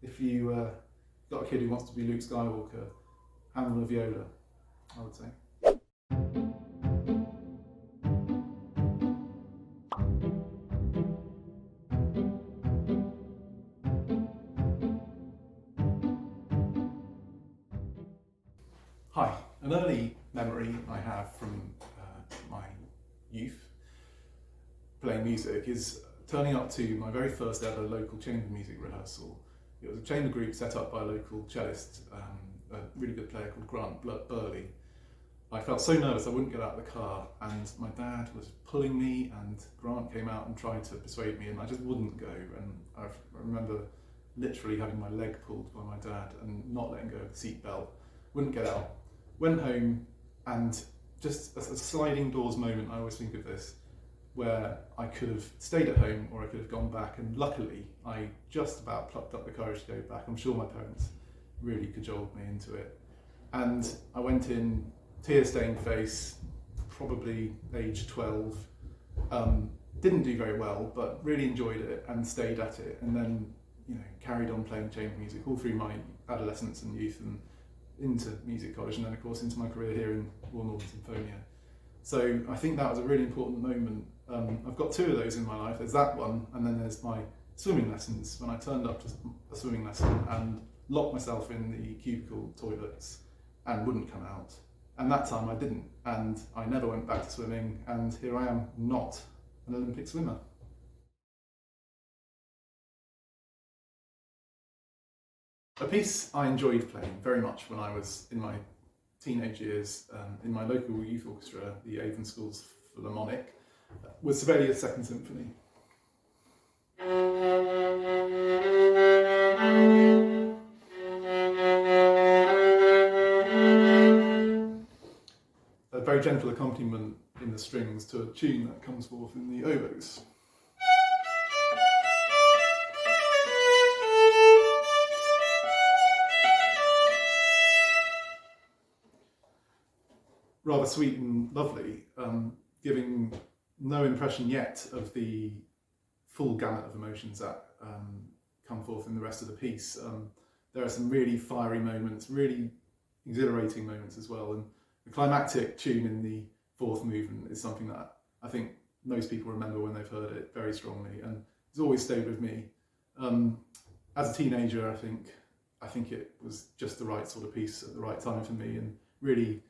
if you got a kid who wants to be Luke Skywalker, hand them a viola, I would say. Hi, an early memory I have from my youth playing music is turning up to my very first ever local chamber music rehearsal. It was a chamber group set up by a local cellist, a really good player called Grant Burley. I felt so nervous I wouldn't get out of the car, and my dad was pulling me, and Grant came out and tried to persuade me, and I just wouldn't go. And I remember literally having my leg pulled by my dad and not letting go of the seat belt. Wouldn't get out. Went home, and just a sliding doors moment, I always think of this, where I could have stayed at home or I could have gone back, and luckily I just about plucked up the courage to go back. I'm sure my parents really cajoled me into it. And I went in, tear-stained face, probably age 12, didn't do very well, but really enjoyed it and stayed at it, and then carried on playing chamber music all through my adolescence and youth and into music college, and then of course into my career here in Royal Northern Sinfonia. So I think that was a really important moment. I've got two of those in my life. There's that one, and then there's my swimming lessons, when I turned up to a swimming lesson and locked myself in the cubicle toilets and wouldn't come out. And that time I didn't, and I never went back to swimming, and here I am, not an Olympic swimmer. A piece I enjoyed playing very much when I was in my teenage years in my local youth orchestra, the Avon School's Philharmonic, was Sibelius' Second Symphony. A very gentle accompaniment in the strings to a tune that comes forth in the oboes. Rather sweet and lovely, giving no impression yet of the full gamut of emotions that come forth in the rest of the piece. There are some really fiery moments, really exhilarating moments as well, and the climactic tune in the fourth movement is something that I think most people remember when they've heard it very strongly, and it's always stayed with me. As a teenager, I think it was just the right sort of piece at the right time for me, and really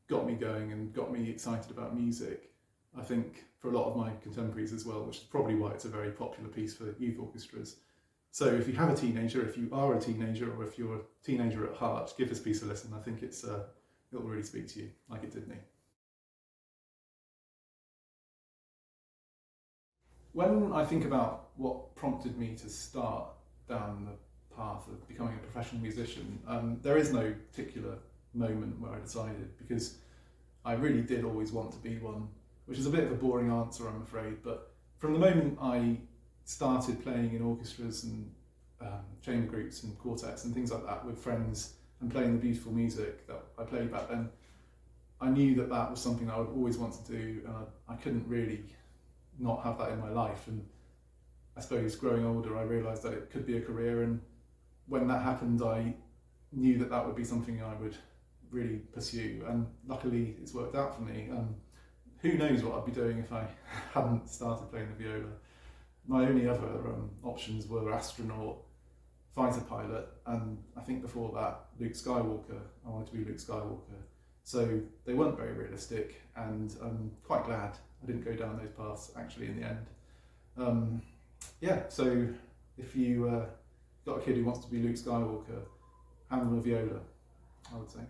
got me going and got me excited about music. I think for a lot of my contemporaries as well, which is probably why it's a very popular piece for youth orchestras. So if you have a teenager, if you are a teenager, or if you're a teenager at heart, give this piece a listen. I think it'll really speak to you, like it did me. When I think about what prompted me to start down the path of becoming a professional musician, there is no particular moment where I decided, because I really did always want to be one, which is a bit of a boring answer, I'm afraid, but from the moment I started playing in orchestras and chamber groups and quartets and things like that with friends and playing the beautiful music that I played back then, I knew that that was something I would always want to do, and I couldn't really not have that in my life. And I suppose growing older I realised that it could be a career, and when that happened I knew that that would be something I would really pursue, and luckily it's worked out for me. Who knows what I'd be doing if I hadn't started playing the viola. My only other options were astronaut, fighter pilot, and I think before that Luke Skywalker. I wanted to be Luke Skywalker. So they weren't very realistic, and I'm quite glad I didn't go down those paths actually in the end. Yeah, so if you got a kid who wants to be Luke Skywalker, hand them a viola, I would say.